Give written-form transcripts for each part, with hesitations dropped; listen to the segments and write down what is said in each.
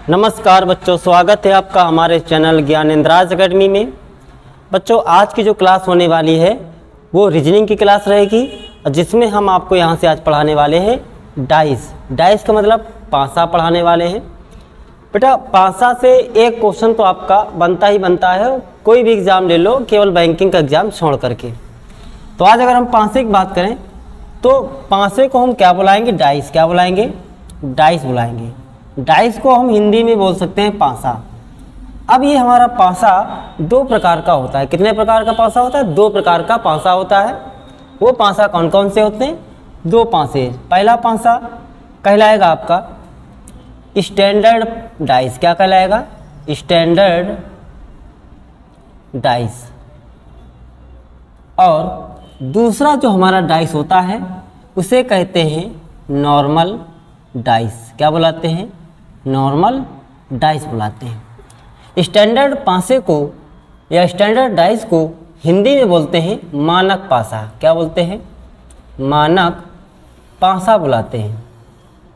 नमस्कार बच्चों, स्वागत है आपका हमारे चैनल ज्ञानेंद्राज एकेडमी में। बच्चों, आज की जो क्लास होने वाली है वो रीजनिंग की क्लास रहेगी, जिसमें हम आपको यहाँ से आज पढ़ाने वाले हैं डाइस। डाइस का मतलब पासा पढ़ाने वाले हैं। बेटा, पासा से एक क्वेश्चन तो आपका बनता ही बनता है, कोई भी एग्ज़ाम ले लो, केवल बैंकिंग का एग्ज़ाम छोड़ करके। तो आज अगर हम पासे की बात करें तो पासे को हम क्या बुलाएंगे? डाइस। क्या बुलाएंगे? डाइस बुलाएंगे। डाइस को हम हिंदी में बोल सकते हैं पासा। अब ये हमारा पासा दो प्रकार का होता है। कितने प्रकार का पासा होता है? दो प्रकार का पासा होता है। वो पासा कौन कौन से होते हैं? दो पासे। पहला पासा कहलाएगा आपका स्टैंडर्ड डाइस। क्या कहलाएगा? Standard dice. और दूसरा जो हमारा डाइस होता है उसे कहते हैं नॉर्मल डाइस। क्या बुलाते हैं? नॉर्मल डाइस बुलाते हैं। स्टैंडर्ड पासे को या स्टैंडर्ड डाइस को हिंदी में बोलते हैं मानक पासा। क्या बोलते हैं? मानक पासा बुलाते हैं।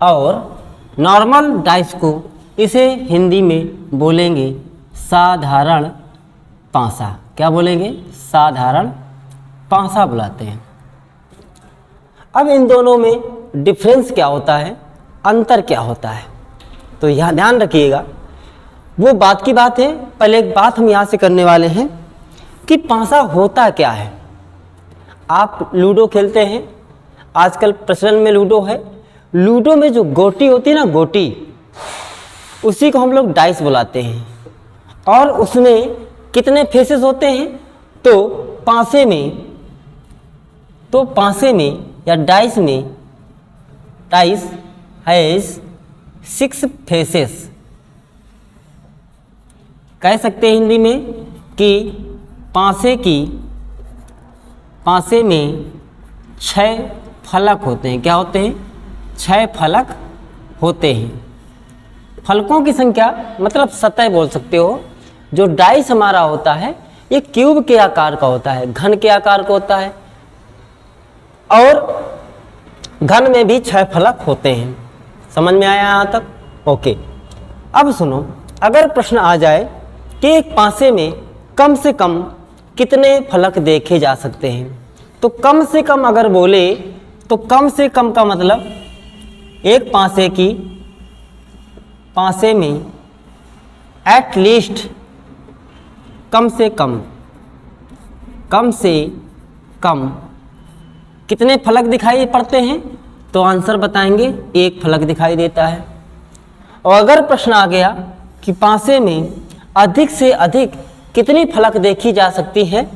और नॉर्मल डाइस को इसे हिंदी में बोलेंगे साधारण पासा। क्या बोलेंगे? साधारण पासा बुलाते हैं। अब इन दोनों में डिफरेंस क्या होता है, अंतर क्या होता है, तो यहाँ ध्यान रखिएगा। वो बात की बात है। पहले एक बात हम यहाँ से करने वाले हैं कि पासा होता क्या है। आप लूडो खेलते हैं, आजकल प्रचलन में लूडो है। लूडो में जो गोटी होती है ना, गोटी, उसी को हम लोग डाइस बुलाते हैं। और उसमें कितने फेसेस होते हैं? तो पासे में या डाइस में, डाइस हैज 6 फेसेस। कह सकते हैं हिंदी में कि पासे में 6 फलक होते हैं। क्या होते हैं? 6 फलक होते हैं। फलकों की संख्या मतलब सतह बोल सकते हो। जो डाइस हमारा होता है ये क्यूब के आकार का होता है, घन के आकार का होता है। और घन में भी 6 फलक होते हैं। समझ में आया यहाँ तक? ओके। अब सुनो, अगर प्रश्न आ जाए कि एक पासे में कम से कम कितने फलक देखे जा सकते हैं, तो कम से कम अगर बोले तो कम से कम का मतलब एक पासे में एट लीस्ट कम से कम कितने फलक दिखाई पड़ते हैं, तो आंसर बताएंगे 1 फलक दिखाई देता है। और अगर प्रश्न आ गया कि पासे में अधिक से अधिक कितनी फलक देखी जा सकती है,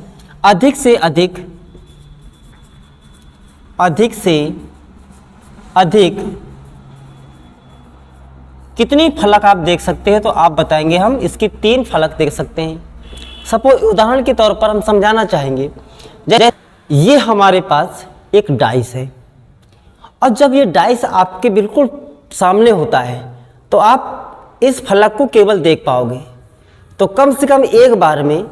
अधिक से अधिक कितनी फलक आप देख सकते हैं, तो आप बताएंगे हम इसकी 3 फलक देख सकते हैं। सपोज उदाहरण के तौर पर हम समझाना चाहेंगे, जैसे ये हमारे पास एक डाइस है और जब ये डाइस आपके बिल्कुल सामने होता है तो आप इस फलक को केवल देख पाओगे। तो कम से कम एक बार में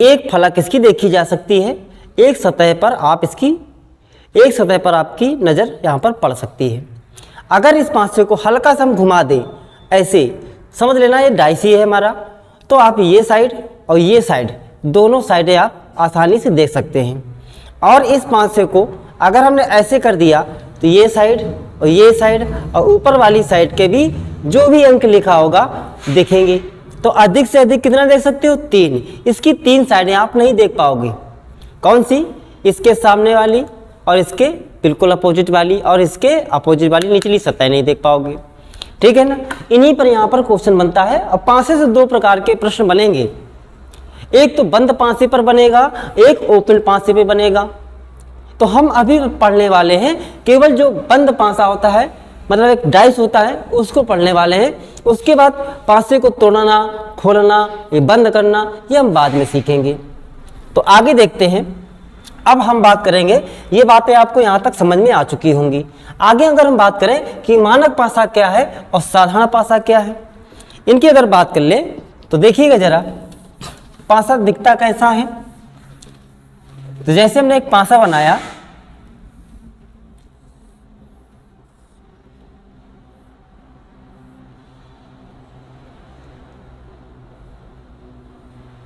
1 फलक इसकी देखी जा सकती है। एक सतह पर आपकी नज़र यहाँ पर पड़ सकती है। अगर इस पासे को हल्का सा हम घुमा दें, ऐसे समझ लेना ये डाइस ही है हमारा, तो आप ये साइड और ये साइड दोनों साइडें आप आसानी से देख सकते हैं। और इस पासे को अगर हमने ऐसे कर दिया तो ये साइड और ये साइड और ऊपर वाली साइड के भी जो भी अंक लिखा होगा दिखेंगे। तो अधिक से अधिक कितना देख सकते हो? 3। इसकी 3 साइडें आप नहीं देख पाओगे। कौन सी? इसके सामने वाली और इसके बिल्कुल अपोजिट वाली और इसके अपोजिट वाली निचली सतह नहीं देख पाओगे। ठीक है ना? इन्हीं पर यहाँ पर क्वेश्चन बनता है। और पासे से 2 प्रकार के प्रश्न बनेंगे। एक तो बंद पासे पर बनेगा, एक ओपन पासे पे बनेगा। तो हम अभी पढ़ने वाले हैं केवल जो बंद पासा होता है, मतलब एक डाइस होता है, उसको पढ़ने वाले हैं। उसके बाद पासे को तोड़ना, खोलना, ये बंद करना, ये हम बाद में सीखेंगे। तो आगे देखते हैं। अब हम बात करेंगे, ये बातें आपको यहाँ तक समझ में आ चुकी होंगी। आगे अगर हम बात करें कि मानक पासा क्या है और साधारण पासा क्या है, इनकी अगर बात कर ले तो देखिएगा जरा पासा दिखता कैसा है। तो जैसे हमने एक पासा बनाया,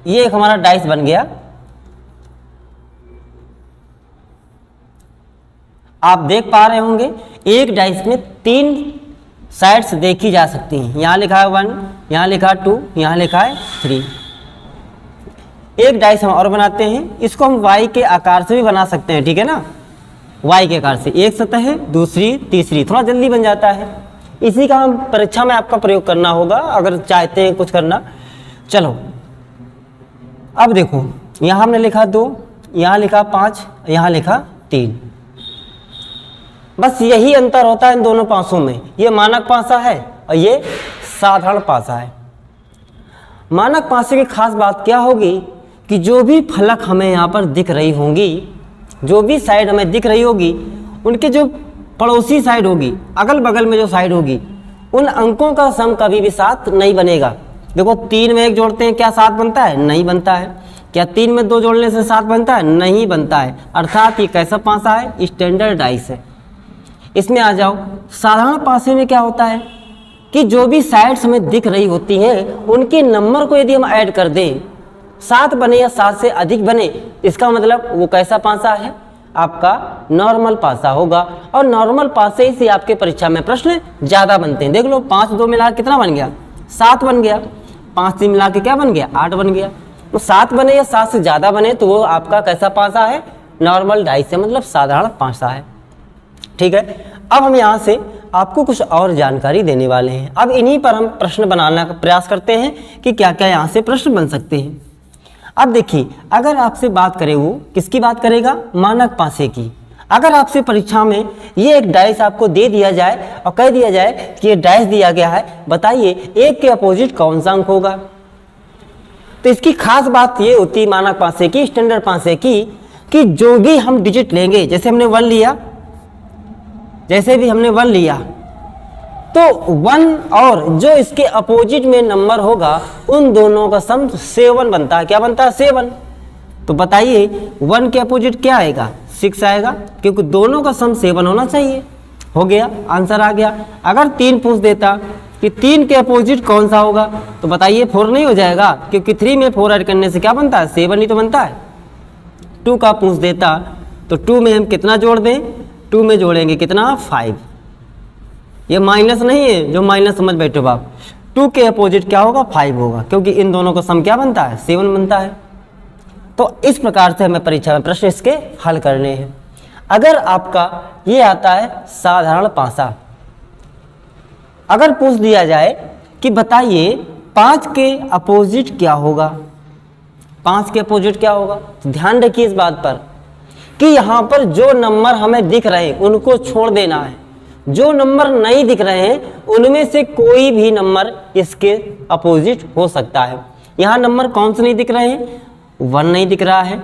ये एक हमारा डाइस बन गया। आप देख पा रहे होंगे एक डाइस में 3 साइड्स देखी जा सकती हैं। यहाँ लिखा है 1, यहाँ लिखा है 2, यहाँ लिखा है 3। एक डाइस हम और बनाते हैं, इसको हम y के आकार से भी बना सकते हैं, ठीक है ना। y के आकार से एक सतह है, दूसरी, तीसरी, थोड़ा जल्दी बन जाता है। इसी का हम परीक्षा में आपका प्रयोग करना होगा अगर चाहते हैं कुछ करना। चलो अब देखो, यहाँ हमने लिखा 2, यहाँ लिखा 5, यहाँ लिखा 3। बस यही अंतर होता है इन दोनों पासों में। ये मानक पासा है और ये साधारण पासा है। मानक पासे की खास बात क्या होगी कि जो भी फलक हमें यहाँ पर दिख रही होंगी, जो भी साइड हमें दिख रही होगी, उनके जो पड़ोसी साइड होगी, अगल बगल में जो साइड होगी, उन अंकों का सम कभी भी 7 नहीं बनेगा। देखो 3 में 1 जोड़ते हैं, क्या 7 बनता है? नहीं बनता है। क्या 3 में 2 जोड़ने से 7 बनता है? नहीं बनता है। अर्थात ये कैसा पासा है? स्टैंडर्ड डाइस है। इसमें आ जाओ, साधारण पासे में क्या होता है कि जो भी साइड्स हमें दिख रही होती हैं उनके नंबर को यदि हम ऐड कर दें, 7 बने या 7 से अधिक बने, इसका मतलब वो कैसा पासा है? आपका नॉर्मल पासा होगा। और नॉर्मल पासे से आपके परीक्षा में प्रश्न ज़्यादा बनते हैं। देख लो 5 2 मिला कितना बन गया? 7 बन गया। 5 3 मिला के क्या बन गया? 8 बन गया। तो 7 बने या 7 से ज़्यादा बने तो वो आपका कैसा पासा है? नॉर्मल डाइस है, मतलब साधारण पासा है। ठीक है, अब हम यहाँ से आपको कुछ और जानकारी देने वाले हैं। अब इन्हीं पर हम प्रश्न बनाने का प्रयास करते हैं कि क्या क्या यहाँ से प्रश्न बन सकते हैं। अब देखिए, अगर आपसे बात करें, वो किसकी बात करेगा? मानक पासे की। अगर आपसे परीक्षा में ये एक डाइस आपको दे दिया जाए और कह दिया जाए कि ये डाइस दिया गया है, बताइए एक के अपोजिट कौन सा अंक होगा? तो इसकी खास बात ये होती है मानक पासे की, स्टैंडर्ड पासे की, कि जो भी हम डिजिट लेंगे, जैसे हमने 1 लिया, जैसे भी हमने 1 लिया, तो 1 और जो इसके अपोजिट में नंबर होगा उन दोनों का सम 7 बनता है। क्या बनता है? 7। तो बताइए 1 के अपोजिट क्या आएगा? 6 आएगा, क्योंकि दोनों का सम 7 होना चाहिए। हो गया, आंसर आ गया। अगर 3 पूछ देता कि 3 के अपोजिट कौन सा होगा, तो बताइए 4 नहीं हो जाएगा, क्योंकि 3 में 4 ऐड करने से क्या बनता है? 7 ही तो बनता है। 2 का पूछ देता तो 2 में हम कितना जोड़ दें? 2 में जोड़ेंगे कितना? 5। ये माइनस नहीं है, जो माइनस समझ बैठो बाप। 2 के अपोजिट क्या होगा? 5 होगा, क्योंकि इन दोनों का सम क्या बनता है? 7 बनता है। तो इस प्रकार से हमें परीक्षा में प्रश्न इसके हल करने हैं। अगर आपका ये आता है साधारण पासा, अगर पूछ दिया जाए कि बताइए 5 के अपोजिट क्या होगा? 5 के अपोजिट क्या होगा? तो ध्यान रखिए इस बात पर कि यहाँ पर जो नंबर हमें दिख रहे हैं उनको छोड़ देना है। जो नंबर नहीं दिख रहे हैं उनमें से कोई भी नंबर इसके अपोजिट हो सकता है। यहाँ नंबर कौन से नहीं दिख रहे हैं? 1 नहीं दिख रहा है,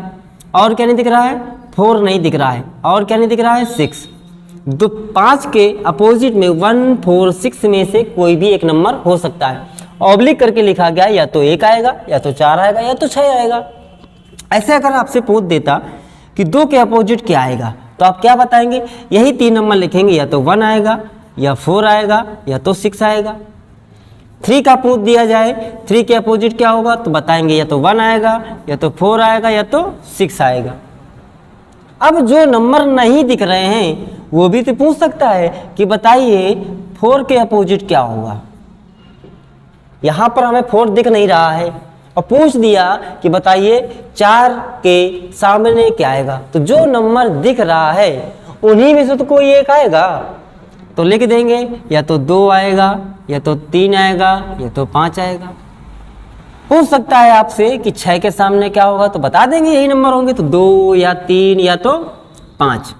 और क्या नहीं दिख रहा है? 4 नहीं दिख रहा है, और क्या नहीं दिख रहा है? 6। 5 के अपोजिट में 1 4 6 में से कोई भी एक नंबर हो सकता है। ऑब्लिक करके लिखा गया, या तो 1 आएगा, या तो 4 आएगा, या तो 6 आएगा। ऐसे अगर आपसे पूछ देता कि 2 के अपोजिट क्या आएगा, तो आप क्या बताएंगे? यही 3 नंबर लिखेंगे, या तो 1 आएगा, या 4 आएगा, या तो 6 आएगा। 3 का पूछ दिया जाए 3 के अपोजिट क्या होगा, तो बताएंगे या तो 1 आएगा, या तो 4 आएगा, या तो 6 आएगा। अब जो नंबर नहीं दिख रहे हैं वो भी तो पूछ सकता है कि बताइए 4 के अपोजिट क्या होगा। यहाँ पर हमें 4 दिख नहीं रहा है और पूछ दिया कि बताइए 4 के सामने क्या आएगा, तो जो नंबर दिख रहा है उन्हीं में से तो कोई एक आएगा। तो लिख देंगे या तो 2 आएगा, या तो 3 आएगा, या तो 5 आएगा। पूछ सकता है आपसे कि 6 के सामने क्या होगा, तो बता देंगे यही नंबर होंगे, तो 2 या 3 या तो 5।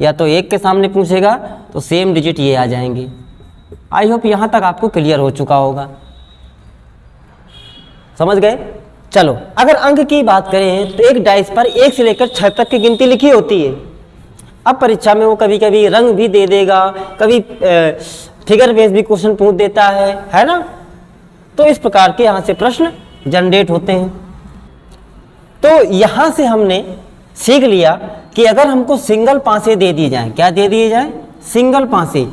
या तो 1 के सामने पूछेगा तो सेम डिजिट ये आ जाएंगे। आई होप यहाँ तक आपको क्लियर हो चुका होगा, समझ गए। चलो अगर अंक की बात करें तो एक डाइस पर 1 से लेकर 6 तक की गिनती लिखी होती है। अब परीक्षा में वो कभी कभी रंग भी दे देगा, कभी फिगर बेस भी क्वेश्चन पूछ देता है ना। तो इस प्रकार के यहाँ से प्रश्न जनरेट होते हैं। तो यहाँ से हमने सीख लिया कि अगर हमको सिंगल पासे दे दिए जाएं, क्या दे दिए जाएं? सिंगल पासे।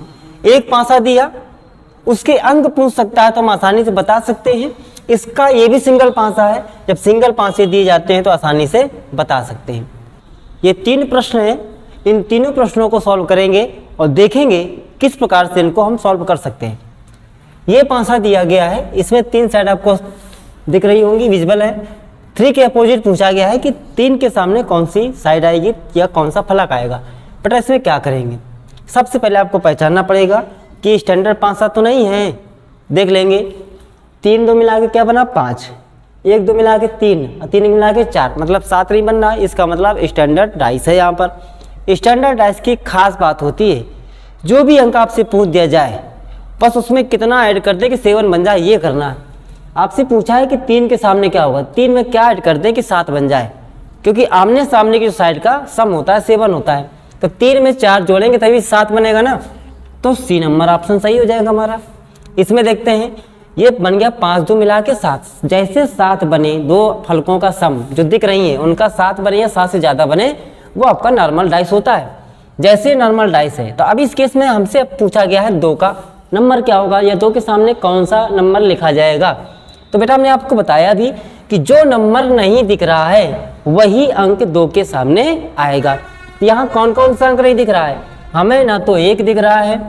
एक पासा दिया, उसके अंक पूछ सकता है तो हम आसानी से बता सकते हैं। इसका ये भी सिंगल पांचा है। जब सिंगल पांचे दिए जाते हैं तो आसानी से बता सकते हैं। ये 3 प्रश्न हैं, इन तीनों प्रश्नों को सॉल्व करेंगे और देखेंगे किस प्रकार से इनको हम सॉल्व कर सकते हैं। ये पांचा दिया गया है, इसमें 3 साइड आपको दिख रही होंगी, विजिबल है। 3 के अपोजिट पूछा गया है कि 3 के सामने कौन सी साइड आएगी या कौन सा फलक आएगा। बेटा इसमें क्या करेंगे, सबसे पहले आपको पहचानना पड़ेगा कि स्टैंडर्ड पांचा तो नहीं है। देख लेंगे 3 2 मिला के क्या बना 5, 1 2 मिला के 3 और 3 मिला के 4, मतलब 7 नहीं बन रहा है। इसका मतलब स्टैंडर्ड डाइस है। यहाँ पर स्टैंडर्ड डाइस की खास बात होती है, जो भी अंक आपसे पूछ दिया जाए बस उसमें कितना ऐड कर दे कि 7 बन जाए, ये करना है। आपसे पूछा है कि 3 के सामने क्या होगा, 3 में क्या ऐड कर दे कि 7 बन जाए, क्योंकि आमने सामने की जो साइड का सम होता है 7 होता है। तो 3 में 4 जोड़ेंगे तभी 7 बनेगा ना, तो सी नंबर ऑप्शन सही हो जाएगा हमारा। इसमें देखते हैं, ये बन गया 5 2 मिला के 7। जैसे 7 बने, 2 फलकों का सम जो दिख रही है उनका 7 बने या 7 से ज़्यादा बने, वो आपका नॉर्मल डाइस होता है। जैसे नॉर्मल डाइस है, तो अब इस केस में हमसे अब पूछा गया है 2 का नंबर क्या होगा या 2 के सामने कौन सा नंबर लिखा जाएगा। तो बेटा हमने आपको बताया भी कि जो नंबर नहीं दिख रहा है वही अंक 2 के सामने आएगा। यहाँ कौन कौन सा अंक नहीं दिख रहा है, हमें ना तो 1 दिख रहा है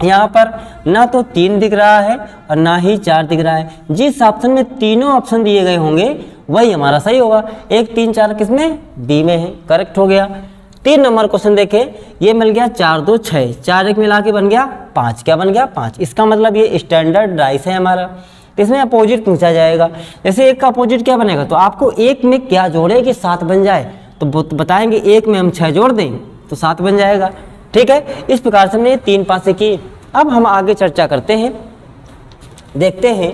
यहाँ पर, ना तो 3 दिख रहा है और ना ही 4 दिख रहा है। जिस ऑप्शन में तीनों ऑप्शन दिए गए होंगे वही हमारा सही होगा। 1 3 4 किसमें, बी में है, करेक्ट हो गया। 3 नंबर क्वेश्चन देखे, ये मिल गया 4 2 6, 4 1 मिला के बन गया 5, क्या बन गया 5। इसका मतलब ये स्टैंडर्ड डाइस है हमारा। तो इसमें अपोजिट पूछा जाएगा, जैसे 1 का अपोजिट क्या बनेगा, तो आपको 1 में क्या जोड़े कि 7 बन जाए, तो बताएंगे 1 में हम 6 जोड़ दें तो 7 बन जाएगा। ठीक है, इस प्रकार से हमने 3 पासे की। अब हम आगे चर्चा करते हैं, देखते हैं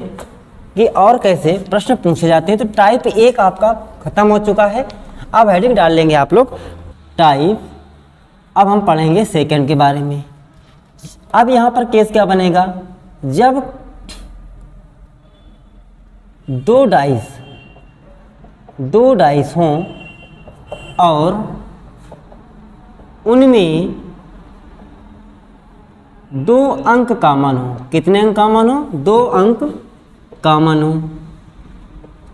कि और कैसे प्रश्न पूछे जाते हैं। तो टाइप 1 आपका खत्म हो चुका है। अब हेडिंग डाल लेंगे आप लोग टाइप। अब हम पढ़ेंगे सेकंड के बारे में। अब यहाँ पर केस क्या बनेगा, जब 2 डाइस हों और उनमें 2 अंक कॉमन हो। कितने अंक कॉमन हो, 2 अंक कॉमन हो,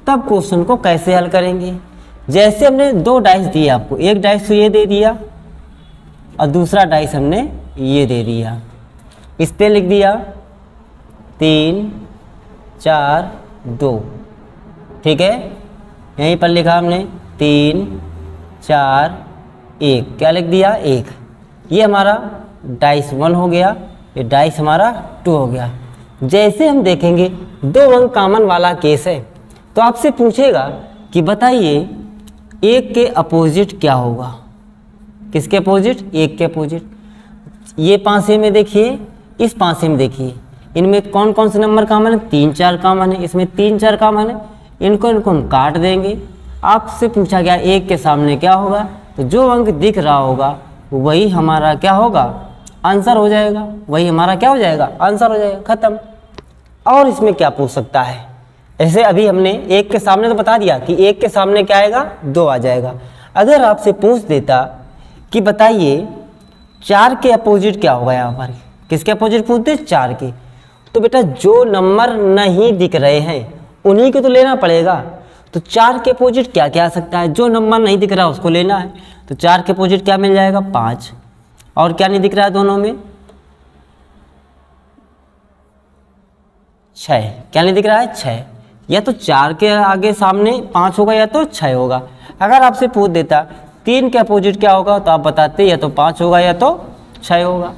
तब क्वेश्चन को कैसे हल करेंगे। जैसे हमने 2 डाइस दिए आपको, एक डाइस तो ये दे दिया और दूसरा डाइस हमने ये दे दिया। इस पे लिख दिया 3 4 2, ठीक है। यहीं पर लिखा हमने 3 4 1, क्या लिख दिया 1। ये हमारा डाइस 1 हो गया, ये डाइस हमारा 2 हो गया। जैसे हम देखेंगे 2 अंक कॉमन वाला केस है, तो आपसे पूछेगा कि बताइए 1 के अपोजिट क्या होगा। किसके अपोजिट, 1 के अपोजिट। ये पासे में देखिए, इस पासे में देखिए, इनमें कौन कौन से नंबर कॉमन है, 3 4 कॉमन है। इसमें 3 4 कॉमन है, इनको हम काट देंगे। आपसे पूछा गया 1 के सामने क्या होगा, तो जो अंक दिख रहा होगा वही हमारा क्या होगा, आंसर हो जाएगा। वही हमारा क्या हो जाएगा, आंसर हो जाएगा, खत्म। और इसमें क्या पूछ सकता है, ऐसे अभी हमने 1 के सामने तो बता दिया कि 1 के सामने क्या आएगा, 2 आ जाएगा। अगर आपसे पूछ देता कि बताइए 4 के अपोजिट क्या होगा, यहाँ पर किसके अपोजिट पूछते, 4 के, तो बेटा जो नंबर नहीं दिख रहे हैं उन्हीं को तो लेना पड़ेगा। तो 4 के अपोजिट क्या क्या आ सकता है, जो नंबर नहीं दिख रहा उसको लेना है। तो 4 के अपोजिट क्या मिल जाएगा, 5। और क्या नहीं दिख रहा है दोनों में, 6। क्या नहीं दिख रहा है, 6। या तो 4 के आगे सामने 5 होगा या तो 6 होगा। अगर आपसे पूछ देता 3 के अपोजिट क्या होगा, तो आप बताते या तो 5 होगा या तो 6 होगा।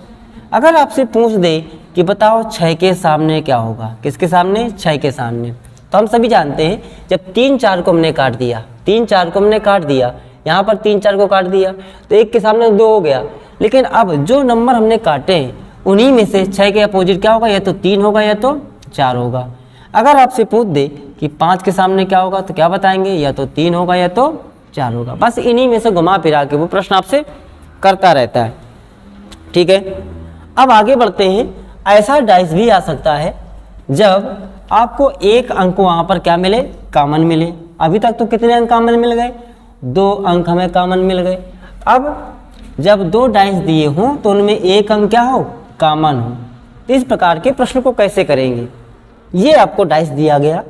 अगर आपसे पूछ दे कि बताओ 6 के सामने क्या होगा, किसके सामने, 6 के सामने, तो हम सभी जानते हैं जब 3 4 को हमने काट दिया, 3 4 को हमने काट दिया, यहाँ पर 3 4 को काट दिया तो 1 के सामने 2 हो गया। लेकिन अब जो नंबर हमने काटे हैं उन्हीं में से 6 के अपोजिट क्या होगा, या तो 3 होगा या तो 4 होगा। अगर आपसे पूछ दे कि 5 के सामने क्या होगा, तो क्या बताएंगे, या तो 3 होगा या तो 4 होगा। बस इन्हीं में से घुमा फिरा के वो प्रश्न आपसे करता रहता है। ठीक है, अब आगे बढ़ते हैं। ऐसा डाइस भी आ सकता है जब आपको 1 अंक वहाँ पर क्या मिले, कॉमन मिले। अभी तक तो कितने अंक कॉमन मिल गए, 2 अंक हमें कॉमन मिल गए। अब जब 2 डाइस दिए हों तो उनमें 1 अंक क्या हो, कॉमन हो। तो इस प्रकार के प्रश्न को कैसे करेंगे, ये आपको डाइस दिया गया,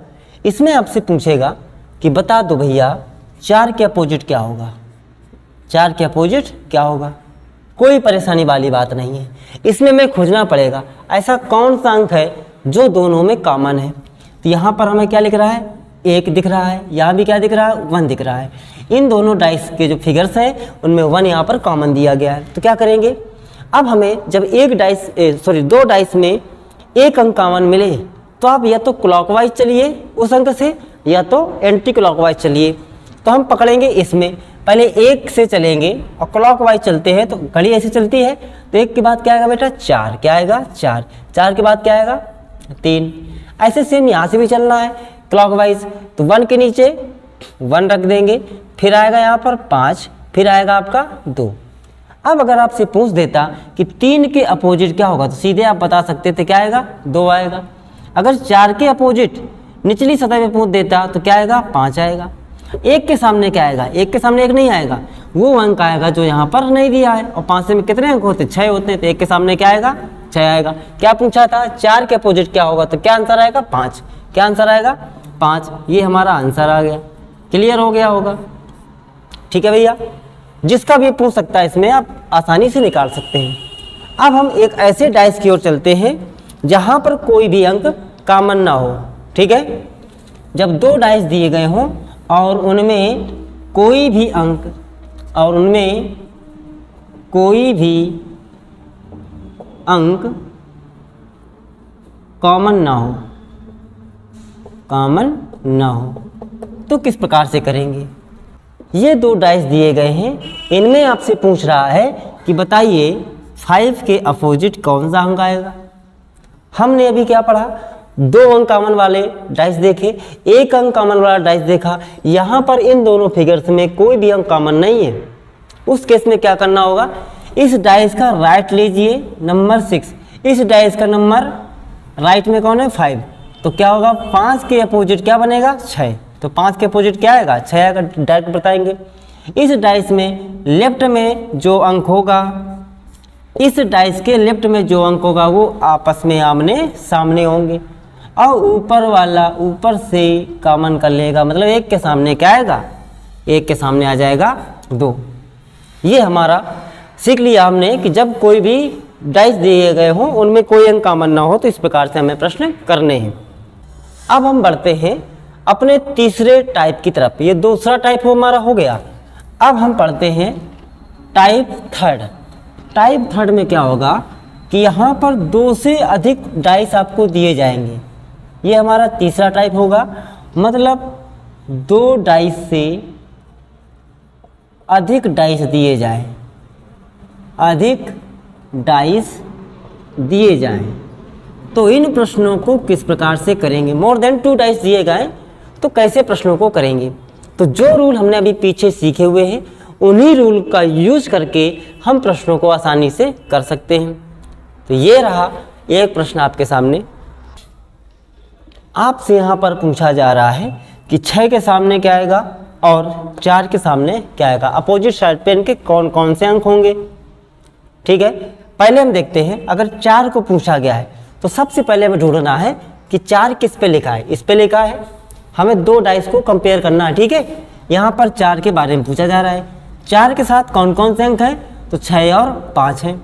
इसमें आपसे पूछेगा कि बता दो भैया 4 के अपोजिट क्या होगा, 4 के अपोजिट क्या होगा। कोई परेशानी वाली बात नहीं है, इसमें हमें खोजना पड़ेगा ऐसा कौन सा अंक है जो दोनों में कॉमन है। तो यहाँ पर हमें क्या लिख रहा है, 1 दिख रहा है, यहाँ भी क्या दिख रहा है, 1 दिख रहा है। इन दोनों डाइस के जो फिगर्स हैं उनमें 1 यहाँ पर कॉमन दिया गया है। तो क्या करेंगे, अब हमें जब दो डाइस में एक अंक कॉमन मिले तो आप या तो क्लॉकवाइज चलिए उस अंक से या तो एंटी क्लॉकवाइज चलिए। तो हम पकड़ेंगे इसमें पहले 1 से चलेंगे और क्लॉकवाइज चलते हैं तो घड़ी ऐसे चलती है। तो 1 के बाद क्या आएगा बेटा, 4, क्या आएगा 4, 4 के बाद क्या आएगा 3। ऐसे सेम यहाँ से भी चलना है क्लॉकवाइज। तो 1 के नीचे 1 रख देंगे, फिर आएगा यहाँ पर 5, फिर आएगा आपका 2। अब अगर आपसे पूछ देता कि 3 के अपोजिट क्या होगा तो सीधे आप बता सकते थे क्या आएगा, 2 आएगा। अगर 4 के अपोजिट निचली सतह पे पूछ देता तो क्या आएगा, 5 आएगा। 1 के सामने क्या आएगा, 1 के सामने 1 नहीं आएगा, वो अंक आएगा जो यहाँ पर नहीं दिया है। और 5 में कितने अंक होते, 6 होते हैं, तो 1 के सामने क्या आएगा, 6 आएगा। क्या पूछा था, 4 के अपोजिट क्या होगा, तो क्या आंसर आएगा 5। क्या आंसर आएगा 5, ये हमारा आंसर आ गया। क्लियर हो गया होगा, ठीक है भैया। जिसका भी पूछ सकता है इसमें आप आसानी से निकाल सकते हैं। अब हम एक ऐसे डाइस की ओर चलते हैं जहाँ पर कोई भी अंक कॉमन ना हो, ठीक है। जब 2 डाइस दिए गए हों और उनमें कोई भी अंक कॉमन ना हो तो किस प्रकार से करेंगे। ये 2 डाइस दिए गए हैं, इनमें आपसे पूछ रहा है कि बताइए 5 के अपोजिट कौन सा अंक आएगा। हमने अभी क्या पढ़ा, 2 अंक कॉमन वाले डाइस देखे, 1 अंक कॉमन वाला डाइस देखा। यहाँ पर इन दोनों फिगर्स में कोई भी अंक कॉमन नहीं है। उस केस में क्या करना होगा, इस डाइस का राइट लीजिए नंबर 6, इस डाइस का नंबर राइट में कौन है 5, तो क्या होगा 5 के अपोजिट क्या बनेगा 6। तो 5 के अपोजिट क्या आएगा 6 आएगा, डायरेक्ट बताएंगे। इस डाइस में लेफ्ट में जो अंक होगा, इस डाइस के लेफ्ट में जो अंक होगा वो आपस में आमने सामने होंगे और ऊपर वाला ऊपर से कॉमन कर लेगा, मतलब 1 के सामने क्या आएगा, 1 के सामने आ जाएगा 2। ये हमारा सीख लिया हमने कि जब कोई भी डाइस दिए गए हों उनमें कोई अंक कॉमन ना हो तो इस प्रकार से हमें प्रश्न करने हैं। अब हम बढ़ते हैं अपने तीसरे टाइप की तरफ। ये दूसरा टाइप हमारा हो गया। अब हम पढ़ते हैं टाइप थर्ड। टाइप थर्ड में क्या होगा कि यहाँ पर 2 से अधिक डाइस आपको दिए जाएंगे। ये हमारा तीसरा टाइप होगा, मतलब 2 डाइस से अधिक डाइस दिए जाएं, तो इन प्रश्नों को किस प्रकार से करेंगे। मोर देन 2 डाइस दिए गए तो कैसे प्रश्नों को करेंगे। तो जो रूल हमने अभी पीछे सीखे हुए हैं उन्हीं रूल का यूज करके हम प्रश्नों को आसानी से कर सकते हैं। तो ये रहा एक प्रश्न आपके सामने। आपसे यहाँ पर पूछा जा रहा है कि 6 के सामने क्या आएगा और 4 के सामने क्या आएगा, अपोजिट साइड पे इनके कौन कौन से अंक होंगे। ठीक है, पहले हम देखते हैं अगर 4 को पूछा गया है तो सबसे पहले हमें ढूंढना है कि 4 किस पे लिखा है। इस पे लिखा है, हमें 2 डाइस को कंपेयर करना है। ठीक है, यहाँ पर 4 के बारे में पूछा जा रहा है। 4 के साथ कौन कौन से अंक हैं, तो 6 और 5 हैं।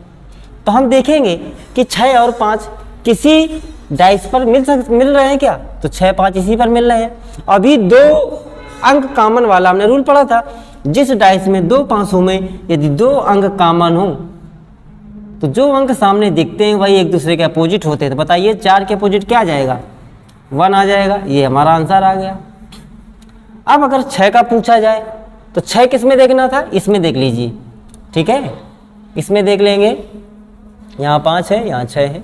तो हम देखेंगे कि 6 और 5 किसी डाइस पर मिल रहे हैं क्या, तो 6 5 इसी पर मिल रहे हैं। अभी 2 अंक कॉमन वाला हमने रूल पढ़ा था, जिस डाइस में 2 5 में यदि 2 अंक कॉमन हो तो जो अंक सामने दिखते हैं वही एक दूसरे के अपोजिट होते हैं। तो बताइए 4 के अपोजिट क्या आ जाएगा, 1 आ जाएगा। ये हमारा आंसर आ गया। अब अगर 6 का पूछा जाए तो 6 किस में देखना था, इसमें देख लीजिए। ठीक है, इसमें देख लेंगे, यहाँ 5 है, यहाँ 6 है।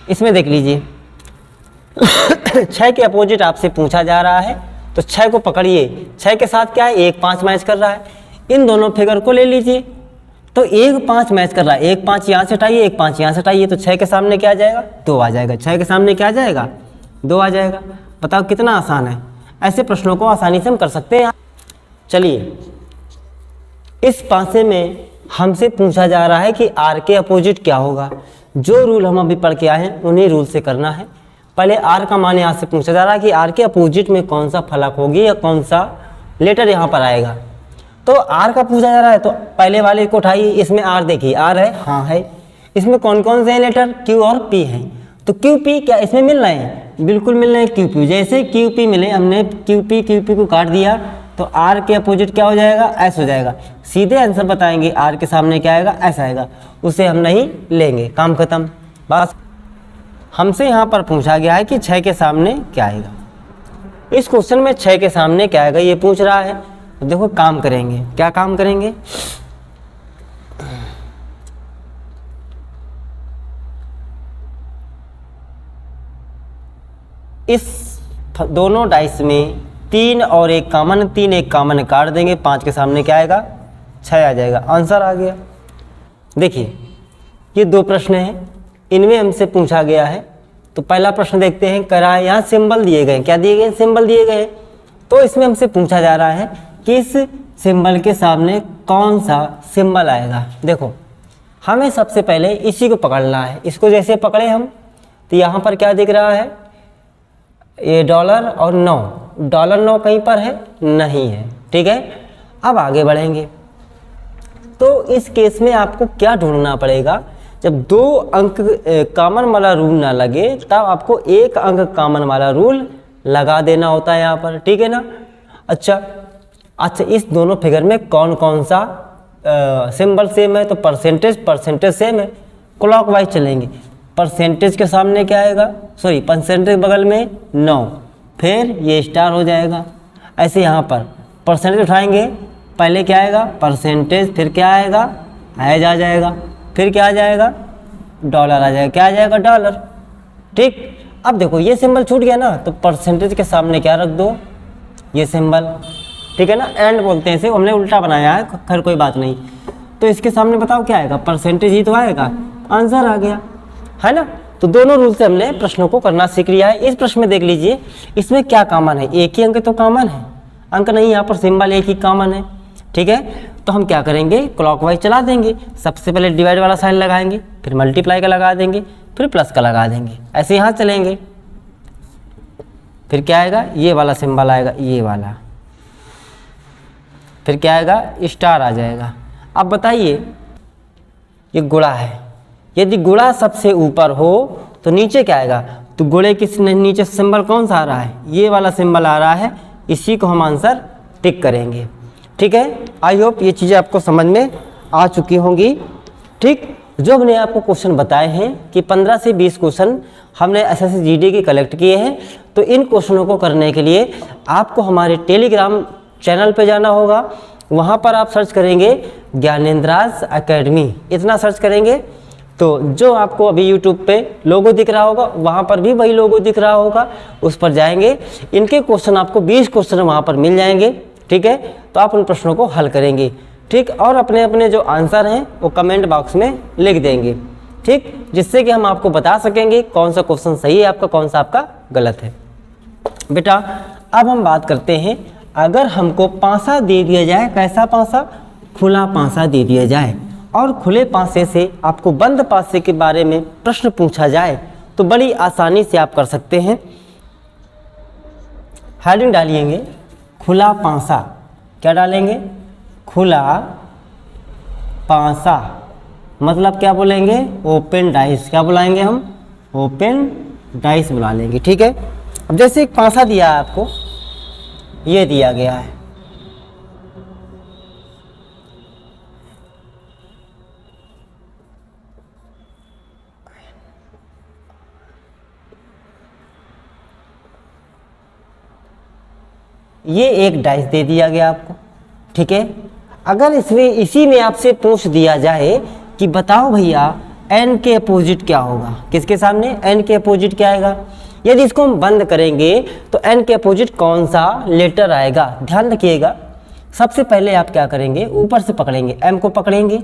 इसमें देख लीजिए 6 के अपोजिट आपसे पूछा जा रहा है तो 6 को पकड़िए। 6 के साथ क्या है, 1 5 मैच कर रहा है। इन दोनों फिगर को ले लीजिए, तो 1 5 मैच कर रहा है। 1 5 यहाँ से हटाइए, 1 5 यहाँ से हटाइए, तो 6 के सामने क्या आ जाएगा, 2 आ जाएगा। 6 के सामने क्या आ जाएगा, 2 आ जाएगा। बताओ कितना आसान है। ऐसे प्रश्नों को आसानी से हम कर सकते हैं। चलिए, इस पासे में हमसे पूछा जा रहा है कि आर के अपोजिट क्या होगा। जो रूल हम अभी पढ़ के आए हैं उन्हीं रूल से करना है। पहले आर का मान यहाँ से पूछा जा रहा है कि आर के अपोजिट में कौन सा फलक होगी या कौन सा लेटर यहाँ पर आएगा। तो आर का पूछा जा रहा है तो पहले वाले को उठाइए, इसमें आर देखिए, आर है, हाँ है। इसमें कौन कौन से लेटर क्यू और पी हैं, तो क्यू पी क्या इसमें मिल रहे हैं, बिल्कुल मिल रहे हैं क्यू पी। जैसे क्यू पी मिले, हमने क्यू पी को काट दिया तो आर के अपोजिट क्या हो जाएगा, एस हो जाएगा। सीधे आंसर बताएंगे आर के सामने क्या आएगा, एस आएगा, उसे हम नहीं लेंगे, काम खत्म। बस हमसे यहाँ पर पूछा गया है कि 6 के सामने क्या आएगा। इस क्वेश्चन में 6 के सामने क्या आएगा ये पूछ रहा है। तो देखो काम करेंगे, क्या काम करेंगे, इस दोनों डाइस में 3 और 1 कॉमन, 3 1 कॉमन काट देंगे, 5 के सामने क्या आएगा, 6 आ जाएगा, आंसर आ गया। देखिए ये 2 प्रश्न हैं, इनमें हमसे पूछा गया है। तो पहला प्रश्न देखते हैं, करा यहाँ सिंबल दिए गए, क्या दिए गए, सिंबल दिए गए। तो इसमें हमसे पूछा जा रहा है कि इस सिंबल के सामने कौन सा सिंबल आएगा। देखो हमें सबसे पहले इसी को पकड़ना है, इसको जैसे पकड़े हम तो यहाँ पर क्या दिख रहा है, ये डॉलर और 9, डॉलर 9 कहीं पर है, नहीं है, ठीक है। अब आगे बढ़ेंगे तो इस केस में आपको क्या ढूंढना पड़ेगा, जब 2 अंक कॉमन वाला रूल ना लगे तब आपको 1 अंक कॉमन वाला रूल लगा देना होता है यहाँ पर, ठीक है ना। अच्छा इस दोनों फिगर में कौन कौन सा सिंबल सेम है, तो परसेंटेज सेम है, क्लॉकवाइज चलेंगे। परसेंटेज के सामने क्या आएगा, सॉरी परसेंटेज बगल में 9, फिर ये स्टार हो जाएगा। ऐसे यहाँ पर परसेंटेज उठाएंगे, पहले क्या आएगा परसेंटेज, फिर क्या आएगा एज आ जाएगा, फिर क्या आ जाएगा डॉलर आ जाएगा, क्या आ जाएगा डॉलर, ठीक। अब देखो ये सिंबल छूट गया ना, तो परसेंटेज के सामने क्या रख दो, ये सिंबल, ठीक है ना, एंड बोलते हैं इसे, हमने उल्टा बनाया है, खैर कोई बात नहीं। तो इसके सामने बताओ क्या आएगा, परसेंटेज ही तो आएगा, आंसर आ गया, है ना। तो दोनों रूल से हमने प्रश्नों को करना सीख लिया है। इस प्रश्न में देख लीजिए, इसमें क्या कॉमन है, एक ही अंक तो कॉमन है, अंक नहीं, यहाँ पर सिंबल एक ही कॉमन है, ठीक है। तो हम क्या करेंगे, क्लॉकवाइज चला देंगे, सबसे पहले डिवाइड वाला साइन लगाएंगे, फिर मल्टीप्लाई का लगा देंगे, फिर प्लस का लगा देंगे, ऐसे यहाँ चलेंगे। फिर क्या आएगा, ये वाला सिंबल आएगा, ये वाला, फिर क्या आएगा स्टार आ जाएगा। अब बताइए ये गुणा है, यदि गुणा सबसे ऊपर हो तो नीचे क्या आएगा, तो गुणे के नीचे सिंबल कौन सा आ रहा है, ये वाला सिंबल आ रहा है, इसी को हम आंसर टिक करेंगे, ठीक है। आई होप ये चीज़ें आपको समझ में आ चुकी होंगी, ठीक। जो हमने आपको क्वेश्चन बताए हैं कि 15 से 20 क्वेश्चन हमने एसएससी जीडी के कलेक्ट किए हैं। तो इन क्वेश्चनों को करने के लिए आपको हमारे टेलीग्राम चैनल पे जाना होगा, वहाँ पर आप सर्च करेंगे ज्ञानेंद्राज एकेडमी, इतना सर्च करेंगे तो जो आपको अभी यूट्यूब पे लोगो दिख रहा होगा वहाँ पर भी वही लोगो दिख रहा होगा, उस पर जाएंगे, इनके क्वेश्चन आपको 20 क्वेश्चन वहाँ पर मिल जाएंगे, ठीक है। तो आप उन प्रश्नों को हल करेंगे, ठीक, और अपने अपने जो आंसर हैं वो कमेंट बॉक्स में लिख देंगे, ठीक, जिससे कि हम आपको बता सकेंगे कौन सा क्वेश्चन सही है आपका, कौन सा आपका गलत है। बेटा अब हम बात करते हैं, अगर हमको पासा दे दिया जाए, कैसा पासा, खुला पासा दे दिया जाए, और खुले पासे से आपको बंद पासे के बारे में प्रश्न पूछा जाए तो बड़ी आसानी से आप कर सकते हैं। हेडिंग डालिएंगे खुला पासा, क्या डालेंगे, खुला पासा, मतलब क्या बोलेंगे, ओपन डाइस, क्या बुलाएंगे हम, ओपन डाइस बुला लेंगे, ठीक है। अब जैसे एक पासा दिया है आपको, ये दिया गया है, ये एक डाइस दे दिया गया आपको, ठीक है। अगर इसमें इसी में आपसे पूछ दिया जाए कि बताओ भैया एन के अपोजिट क्या होगा, किसके सामने एन के अपोजिट क्या आएगा, यदि इसको हम बंद करेंगे तो एन के अपोजिट कौन सा लेटर आएगा, ध्यान रखिएगा। सबसे पहले आप क्या करेंगे, ऊपर से पकड़ेंगे, एम को पकड़ेंगे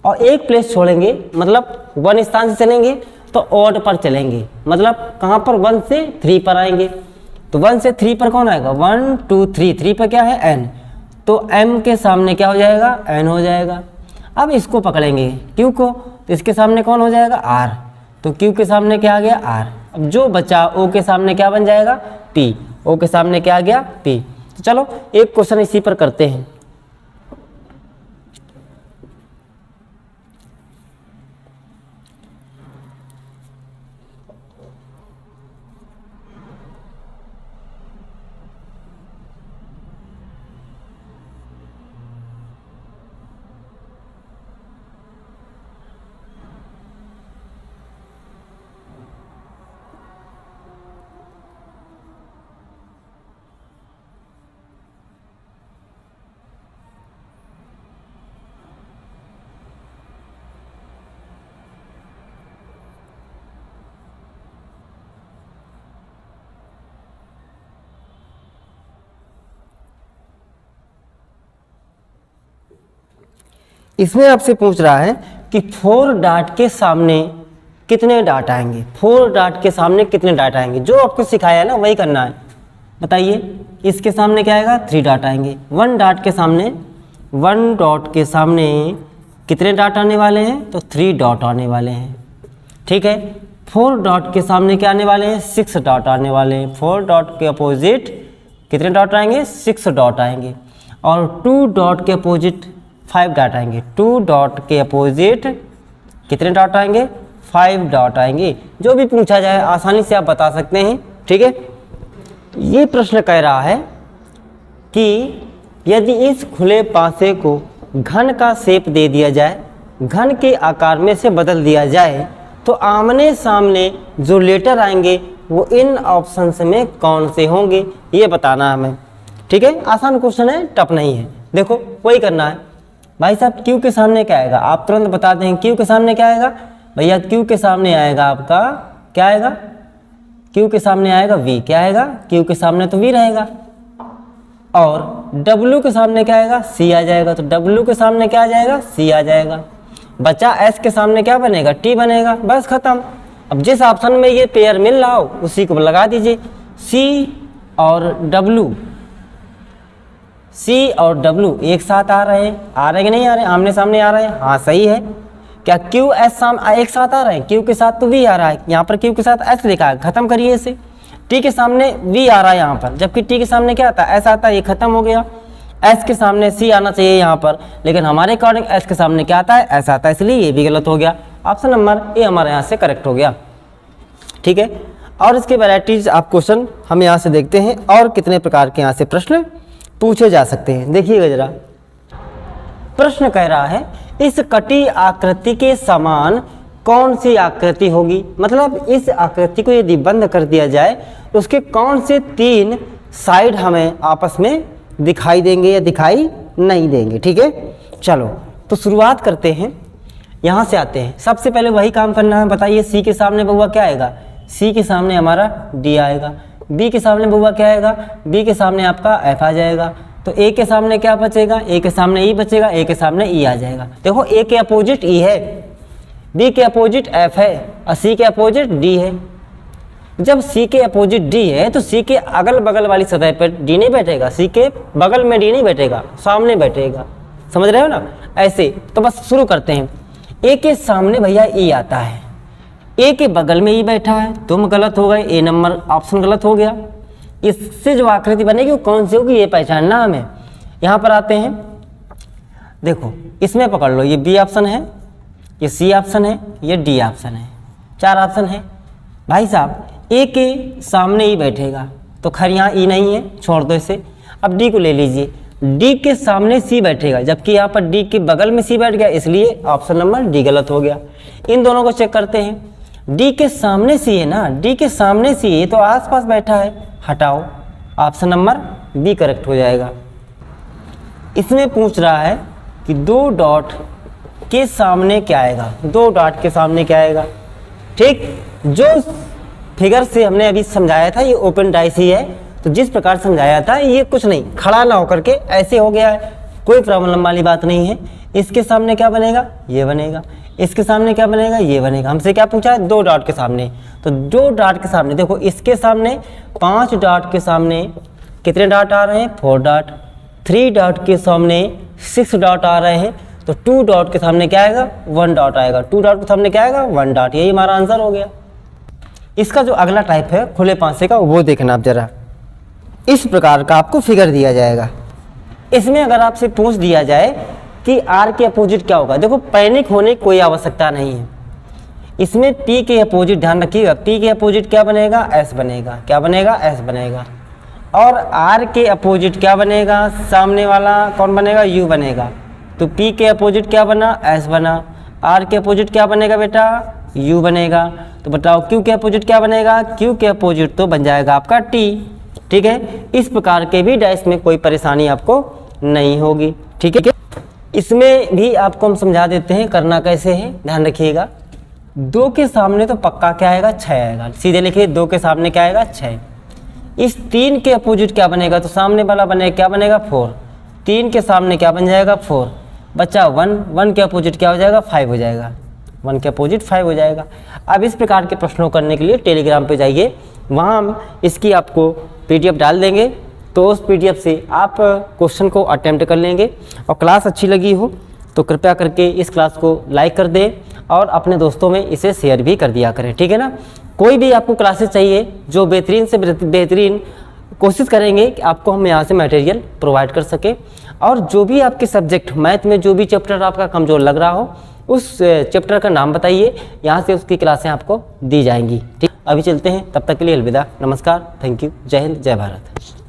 और एक प्लेस छोड़ेंगे, मतलब 1 स्थान से चलेंगे तो ऑड पर चलेंगे, मतलब कहाँ पर 1 से 3 पर आएंगे, तो 1 से 3 पर कौन आएगा, 1 2 3, 3 पर क्या है एन, तो एम के सामने क्या हो जाएगा, एन हो जाएगा। अब इसको पकड़ेंगे Q को, तो इसके सामने कौन हो जाएगा R, तो Q के सामने क्या आ गया R। अब जो बचा O के सामने क्या बन जाएगा P, O के सामने क्या आ गया P। तो चलो एक क्वेश्चन इसी पर करते हैं। इसमें आपसे पूछ रहा है कि 4 डाट के सामने कितने डाट आएंगे, 4 डाट के सामने कितने डाट आएंगे। जो आपको सिखाया है ना वही करना है। बताइए इसके सामने क्या आएगा 3 डाट आएंगे। 1 डाट के सामने, 1 डॉट के सामने कितने डाट आने वाले हैं, तो 3 डॉट आने वाले हैं। ठीक है, 4 डॉट के सामने क्या आने वाले हैं 6 डॉट आने वाले हैं। 4 डॉट के अपोजिट कितने डॉट आएंगे 6 डॉट आएंगे। और 2 डॉट के अपोजिट 5 डॉट आएंगे। 2 डॉट के अपोजिट कितने डॉट आएंगे 5 डॉट आएंगे। जो भी पूछा जाए आसानी से आप बता सकते हैं। ठीक है, ये प्रश्न कह रहा है कि यदि इस खुले पासे को घन का शेप दे दिया जाए, घन के आकार में से बदल दिया जाए, तो आमने सामने जो लेटर आएंगे वो इन ऑप्शंस में कौन से होंगे, ये बताना हमें। ठीक है, आसान क्वेश्चन है, टफ नहीं है। देखो वही करना है। भाई साहब Q के सामने क्या आएगा, आप तुरंत बता दें Q के सामने क्या आएगा। भैया Q के सामने आएगा आपका क्या आएगा, Q के सामने आएगा V। क्या आएगा, Q के सामने तो V रहेगा। और W के सामने क्या आएगा C आ जाएगा, तो W के सामने क्या आ जाएगा C आ जाएगा। बचा S के सामने क्या बनेगा T बनेगा, बस खत्म। अब जिस ऑप्शन में ये पेयर मिल रहा हो उसी को लगा दीजिए। C और W एक साथ आ रहे हैं कि नहीं आ रहे, आमने सामने आ रहे हैं। हाँ सही है। क्या Q S एक साथ आ रहे हैं, Q के साथ तो V आ रहा है, यहाँ पर Q के साथ S लिखा है, खत्म करिए इसे। T के सामने V आ रहा है यहाँ पर, जबकि T के सामने क्या आता है S आता है, ये खत्म हो गया। S के सामने C आना चाहिए यहाँ पर, लेकिन हमारे अकॉर्डिंग S के सामने क्या आता है S आता है, इसलिए ये भी गलत हो गया। ऑप्शन नंबर ए हमारे यहाँ से करेक्ट हो गया। ठीक है, और इसके वैरायटीज आप क्वेश्चन हम यहाँ से देखते हैं और कितने प्रकार के यहाँ से प्रश्न पूछे जा सकते हैं। देखिएगा जरा, प्रश्न कह रहा है इस कटी आकृति के समान कौन सी आकृति होगी। मतलब इस आकृति को यदि बंद कर दिया जाए तो उसके कौन से 3 साइड हमें आपस में दिखाई देंगे या दिखाई नहीं देंगे। ठीक है, चलो तो शुरुआत करते हैं, यहाँ से आते हैं। सबसे पहले वही काम करना है। बताइए C के सामने बउआ क्या आएगा, C के सामने हमारा D आएगा। B के सामने बउआ क्या आएगा, B के सामने आपका F आ जाएगा। तो A के सामने क्या बचेगा, A के सामने E बचेगा, A के सामने E आ जाएगा। देखो A के अपोजिट E है, B के अपोजिट F है और C के अपोजिट D है। जब C के अपोजिट D है तो C के अगल बगल वाली सतह पर D नहीं बैठेगा, C के बगल में D नहीं बैठेगा, सामने बैठेगा। समझ रहे हो ना, ऐसे। तो बस शुरू करते हैं। A के सामने भैया E आता है, A के बगल में E बैठा है, तुम गलत हो गए, A नंबर ऑप्शन गलत हो गया। इससे जो आकृति बनेगी वो कौन सी होगी ये पहचानना हमें। यहाँ पर आते हैं, देखो इसमें पकड़ लो, ये B ऑप्शन है, ये C ऑप्शन है, ये D ऑप्शन है, 4 ऑप्शन है। भाई साहब A के सामने E बैठेगा, तो खैर यहाँ E नहीं है, छोड़ दो इसे। अब D को ले लीजिए, D के सामने C बैठेगा, जबकि यहाँ पर D के बगल में C बैठ गया, इसलिए ऑप्शन नंबर D गलत हो गया। इन दोनों को चेक करते हैं। D के सामने C है ना, D के सामने C है तो आसपास बैठा है, हटाओ, ऑप्शन नंबर B करेक्ट हो जाएगा। इसमें पूछ रहा है कि 2 डॉट के सामने क्या आएगा, 2 डॉट के सामने क्या आएगा। ठीक, जो फिगर से हमने अभी समझाया था ये ओपन डाइस ही है, तो जिस प्रकार समझाया था ये कुछ नहीं, खड़ा ना होकर के ऐसे हो गया है, कोई प्रॉब्लम वाली बात नहीं है। इसके सामने क्या बनेगा, ये बनेगा। इसके सामने क्या बनेगा, ये बनेगा। हमसे क्या पूछा है 2 डॉट के सामने, तो 2 डॉट के सामने देखो, इसके सामने 5 डॉट के सामने कितने डॉट आ रहे हैं 4 डॉट, 3 डॉट के सामने 6 डॉट आ रहे हैं, तो 2 डॉट के सामने क्या आएगा, 1 डॉट आएगा, 2 डॉट के सामने क्या आएगा, 1 डॉट। यही हमारा आंसर हो गया। इसका जो अगला टाइप है खुले पांसे का, वो देखना आप जरा। इस प्रकार का आपको फिगर दिया जाएगा। इसमें अगर आपसे पूछ दिया जाए कि आर के अपोजिट क्या होगा, देखो पैनिक होने की कोई आवश्यकता नहीं है। इसमें पी के अपोजिट ध्यान रखिएगा, पी के अपोजिट क्या बनेगा, एस बनेगा। क्या बनेगा, एस बनेगा। और आर के अपोजिट क्या बनेगा, सामने वाला कौन बनेगा, यू बनेगा। तो पी के अपोजिट क्या बना, एस बना। आर के अपोजिट क्या बनेगा बेटा, यू बनेगा। तो बताओ क्यू के अपोजिट क्या बनेगा, क्यू के अपोजिट तो बन जाएगा आपका टी। ठीक है, इस प्रकार के भी डाइस में कोई परेशानी आपको नहीं होगी। ठीक है, इसमें भी आपको हम समझा देते हैं करना कैसे है, ध्यान रखिएगा। 2 के सामने तो पक्का क्या आएगा, 6 आएगा। सीधे लिखिए 2 के सामने क्या आएगा, 6। इस 3 के अपोजिट क्या बनेगा, तो सामने वाला बनेगा क्या बनेगा, 4। 3 के सामने क्या बन जाएगा, 4। बच्चा 1 के अपोजिट क्या हो जाएगा, 5 हो जाएगा। 1 के अपोजिट 5 हो जाएगा। अब इस प्रकार के प्रश्नों करने के लिए टेलीग्राम पे जाइए, वहाँ हम इसकी आपको PDF डाल देंगे। तो उस PDF से आप क्वेश्चन को अटेम्प्ट कर लेंगे। और क्लास अच्छी लगी हो तो कृपया करके इस क्लास को लाइक कर दें और अपने दोस्तों में इसे शेयर भी कर दिया करें। ठीक है ना। कोई भी आपको क्लासेस चाहिए जो बेहतरीन से बेहतरीन, कोशिश करेंगे कि आपको हम यहाँ से मटेरियल प्रोवाइड कर सके। और जो भी आपके सब्जेक्ट मैथ में जो भी चैप्टर आपका कमज़ोर लग रहा हो, उस चैप्टर का नाम बताइए, यहाँ से उसकी क्लासें आपको दी जाएंगी। ठीक, अभी चलते हैं, तब तक के लिए अलविदा, नमस्कार, थैंक यू, जय हिंद, जय भारत।